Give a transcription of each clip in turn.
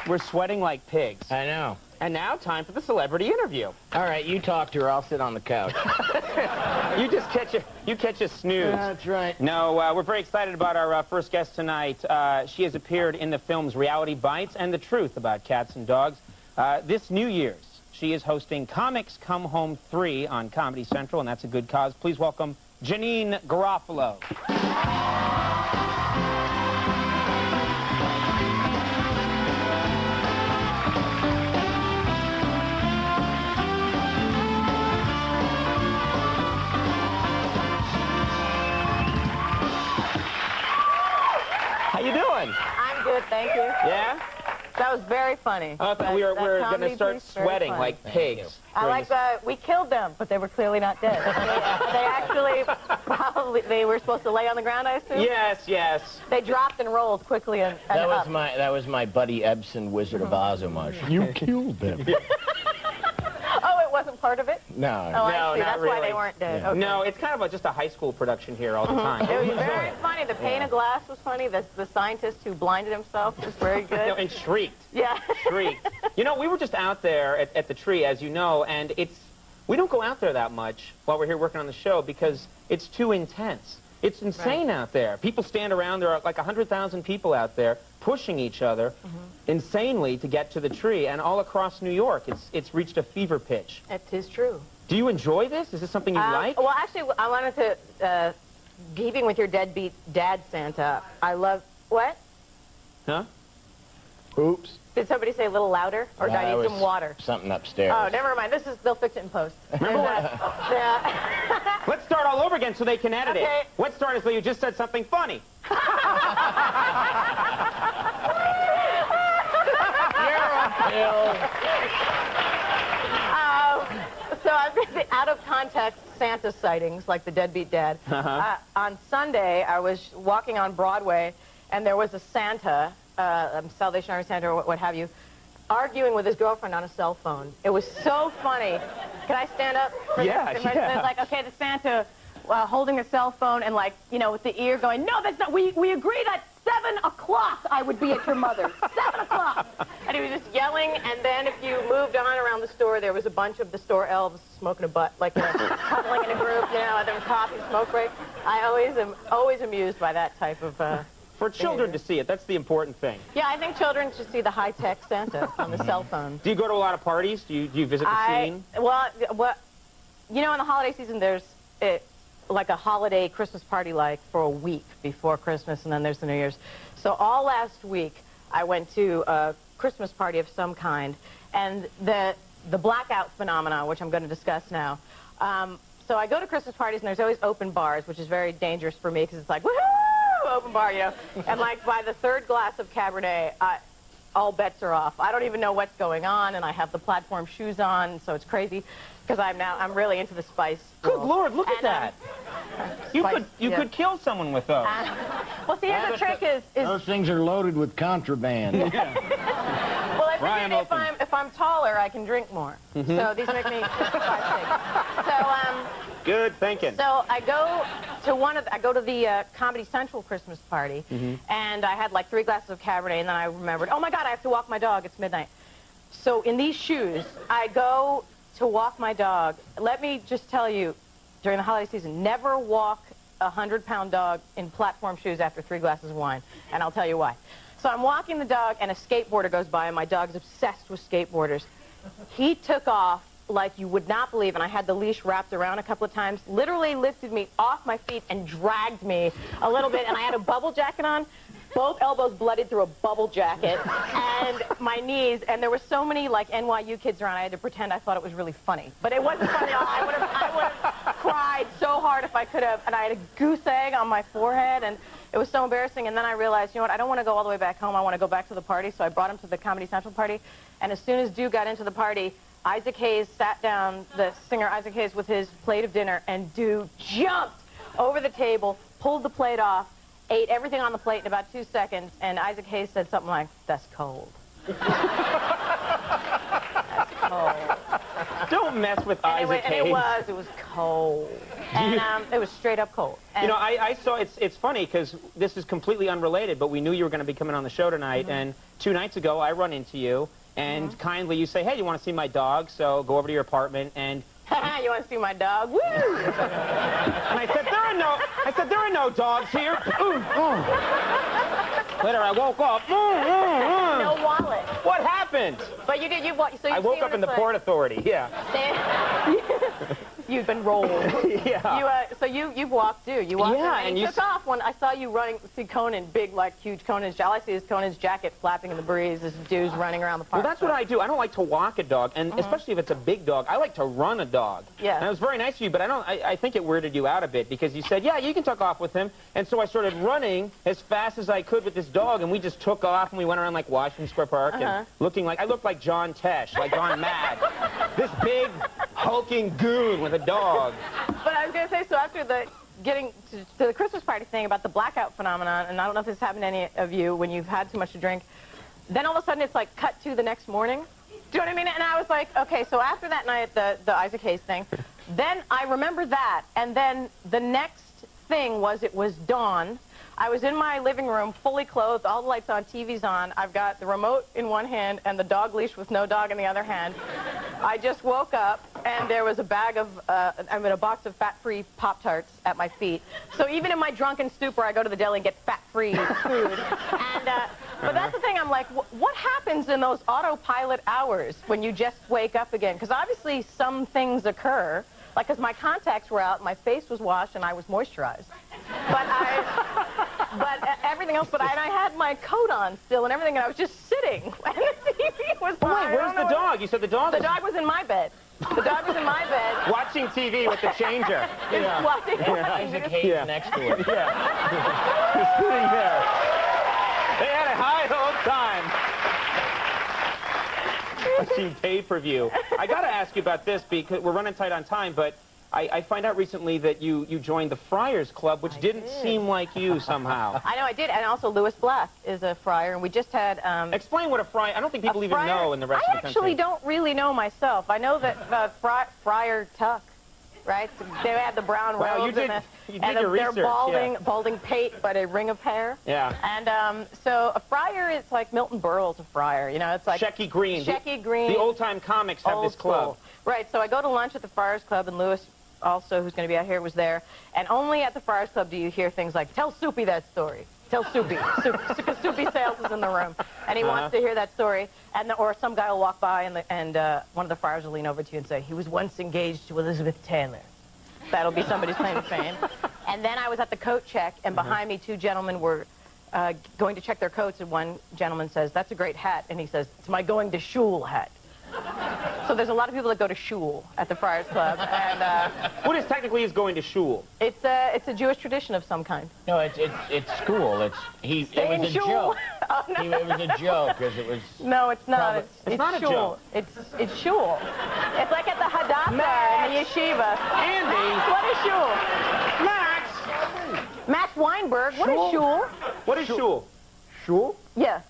We're sweating like pigs. I know. And now, time for the celebrity interview. All right, you talk to her. I'll sit on the couch. You just catch a snooze. That's right. No, we're very excited about our first guest tonight. She has appeared in the films Reality Bites and The Truth about cats and dogs. This New Year's, she is hosting Comics Come Home 3 on Comedy Central, and that's a good cause. Please welcome Janeane Garofalo. How you doing? I'm good, thank you. Yeah? That was very funny. Okay, we're going to start sweating like pigs. I like we killed them, but they were clearly not dead. They actually they were supposed to lay on the ground, I assume? Yes, yes. They dropped and rolled quickly and that up. was my Buddy Ebsen Wizard of Oz homage. You killed them. Oh, it wasn't part of it? No. Oh, I see. That's really. Why they weren't dead. Yeah. Okay. No, it's kind of just a high school production here all the time. It was very funny. The pane of glass was funny. The scientist who blinded himself was very good. And shrieked. Yeah. Shrieked. You know, we were just out there at the tree, as you know, and we don't go out there that much while we're here working on the show because it's too intense. It's insane out there. People stand around. There are like 100,000 people out there pushing each other insanely to get to the tree. And all across New York, it's reached a fever pitch. It is true. Do you enjoy this? Is this something you like? Well, actually, I wanted to, keeping with your deadbeat dad Santa, I love, what? Huh? Oops. Did somebody say a little louder, or did I need some water? Something upstairs. Oh, never mind. They'll fix it in post. Remember what? Let's start all over again so they can edit it. Let's start as though you just said something funny. You're a pill. So I've been out of context Santa sightings, like the deadbeat dad. On Sunday, I was walking on Broadway, and there was a Santa, Salvation Army Santa or what have you, arguing with his girlfriend on a cell phone. It was so funny. Can I stand up? Yeah. It's like, okay, the Santa holding a cell phone and, like, you know, with the ear going, no, that's not, we agreed at 7 o'clock I would be at your mother. 7 o'clock. And he was just yelling, and then if you moved on around the store, there was a bunch of the store elves smoking a butt, like, you know, cuddling in a group, you know, and there was coffee, smoke break. I always amused by that type of For children to see it, that's the important thing. Yeah, I think children should see the high-tech Santa on the cell phone. Do you go to a lot of parties? Do you visit the scene? Well, you know, in the holiday season, there's like a holiday Christmas party like for a week before Christmas, and then there's the New Year's. So all last week, I went to a Christmas party of some kind, and the blackout phenomenon, which I'm going to discuss now. So I go to Christmas parties, and there's always open bars, which is very dangerous for me because it's like, woohoo, open bar, you know. And like by the third glass of Cabernet, all bets are off. I don't even know what's going on, and I have the platform shoes on, so it's crazy because I'm really into the spice. Good Lord, look at that. You could kill someone with those. Well, see, here's the trick is those things are loaded with contraband. Well, I figured if I'm taller, I can drink more. So these make me 5'6". So good thinking. So I go to the Comedy Central Christmas party, and I had like 3 glasses of Cabernet, and then I remembered, oh my God, I have to walk my dog. It's midnight. So in these shoes, I go to walk my dog. Let me just tell you, during the holiday season, never walk a 100-pound dog in platform shoes after 3 glasses of wine, and I'll tell you why. So I'm walking the dog, and a skateboarder goes by, and my dog's obsessed with skateboarders. He took off like you would not believe, and I had the leash wrapped around a couple of times, literally lifted me off my feet and dragged me a little bit, and I had a bubble jacket on. Both elbows blooded through a bubble jacket, and my knees, and there were so many, like, NYU kids around, I had to pretend I thought it was really funny. But it wasn't funny. I would have cried so hard if I could have, and I had a goose egg on my forehead, and it was so embarrassing. And then I realized, you know what, I don't want to go all the way back home. I want to go back to the party, so I brought him to the Comedy Central party, and as soon as Dew got into the party, Isaac Hayes sat down, the singer Isaac Hayes, with his plate of dinner, and Dew jumped over the table, pulled the plate off, ate everything on the plate in about 2 seconds, and Isaac Hayes said something like, "That's cold." That's cold. Don't mess with Isaac Hayes. It was cold. And it was straight up cold. And you know, I saw, it's funny because this is completely unrelated, but we knew you were going to be coming on the show tonight, and 2 nights ago I run into you, and kindly you say, hey, you want to see my dog? So go over to your apartment, and you want to see my dog? Woo! and I said, there are no dogs here. Later, I woke up. No wallet. What happened? But you did. So I woke up in the Port Authority. Yeah. You've been rolled. Yeah. So you've walked too. You walked. Yeah, and you took off when I saw you running. See Conan, big, like huge Conan's. All I see is Conan's jacket flapping in the breeze. This dude's running around the park. Well, that's what I do. I don't like to walk a dog, and especially if it's a big dog. I like to run a dog. Yeah. And it was very nice of you, but I think it weirded you out a bit because you said, yeah, you can take off with him. And so I started running as fast as I could with this dog, and we just took off, and we went around like Washington Square Park, and I looked like John Tesh, like gone mad. This big, hulking goon with a dog. But I was going to say, so after getting to the Christmas party thing about the blackout phenomenon, and I don't know if this happened to any of you when you've had too much to drink, then all of a sudden it's like cut to the next morning. Do you know what I mean? And I was like, okay, so after that night, the Isaac Hayes thing, then I remember that, and then the next thing was it was dawn. I was in my living room, fully clothed, all the lights on, TV's on. I've got the remote in one hand and the dog leash with no dog in the other hand. I just woke up, and there was a bag of, a box of fat-free Pop-Tarts at my feet. So even in my drunken stupor, I go to the deli and get fat-free food. But that's the thing, I'm like, what happens in those autopilot hours when you just wake up again? Because obviously some things occur. Like, because my contacts were out, my face was washed, and I was moisturized. But everything else, and I had my coat on still and everything, and I was just sitting. And the TV was on. Wait, where's the dog? You said the dog The dog was in my bed. The dog was in my bed. watching TV with the changer. Watching Isaac Hayes next to it. Yeah. Just sitting there. They had a high old time. Watching pay-per-view. I got to ask you about this because we're running tight on time, but I find out recently that you joined the Friars Club, which didn't seem like you somehow. I know, I did. And also Louis Black is a friar, and we just had... Explain what a friar... I don't think people even know in the rest of the country. I actually don't really know myself. I know that Friar Tuck, right? They had the brown robes you did your research. They're balding pate, but a ring of hair. Yeah. And so a friar is like Milton Berle's a friar. You know, it's like... Shecky Green. Shecky Green. The old-time comics have this club. Right, so I go to lunch at the Friars Club, and Louis, also, who's going to be out here, was there. And only at the Friars Club do you hear things like, tell Soupy that story. Tell Soupy. Because Soupy Sales is in the room. And he wants to hear that story. Or some guy will walk by, and one of the friars will lean over to you and say, he was once engaged to Elizabeth Taylor. That'll be somebody's claim to fame. And then I was at the coat check, and behind me, 2 gentlemen were going to check their coats, and one gentleman says, that's a great hat. And he says, it's my going to shul hat. So there's a lot of people that go to shul at the Friars Club, and what is technically going to shul? It's a Jewish tradition of some kind. No, it's school. It was a joke. Oh, no. It was a joke because it was. No, it's not. It's not shul. a joke. It's shul. It's like at the Hadassah and the yeshiva. Andy, Max, what is shul? Max. Max Weinberg, what is shul? What is shul? Shul? Yeah.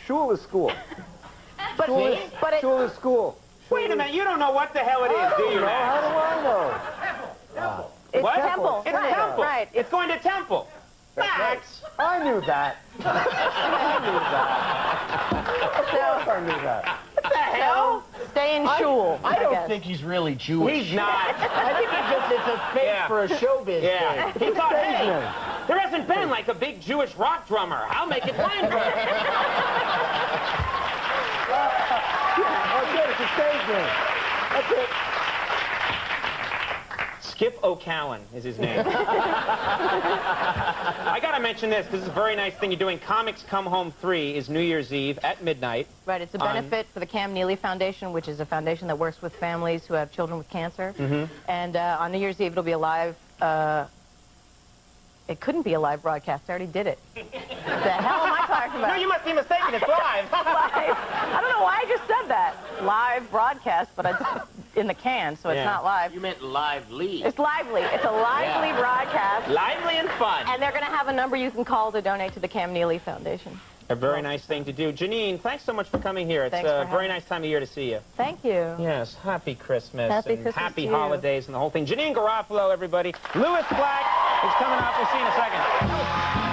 Shul is school. Shul is school. Wait a minute, you don't know what the hell it is, do you, Max? How do I know? It's What? temple. It's right, temple. Right. It's going to temple. Max. I knew that. I knew that. I knew that. What the hell? Stay in shul. I don't guess. think he's really Jewish. He's not. I think it's a fake for a showbiz Yeah. thing. He thought, hey, there hasn't been like a big Jewish rock drummer. I'll make it Weinberg. Oh, good. It's a stage name. That's it. Skip O'Cowan is his name. I got to mention this. This is a very nice thing you're doing. Comics Come Home 3 is New Year's Eve at midnight. Right, it's a benefit for the Cam Neely Foundation, which is a foundation that works with families who have children with cancer. And on New Year's Eve, it'll be a live... it couldn't be a live broadcast. I already did it. What the hell am I talking about? No, you must be mistaken. It's live. I don't know why I just said that. Live broadcast, but it's in the can, so it's not live. You meant lively. It's lively. It's a lively broadcast. Lively and fun. And they're going to have a number you can call to donate to the Cam Neely Foundation. A very nice thing to do. Janeane, thanks so much for coming here. It's a very nice time of year to see you. Thank you. Yes, happy Christmas. Happy and Christmas happy to you. holidays and the whole thing. Janeane Garofalo, everybody. Lewis Black is coming up. We'll see you in a second.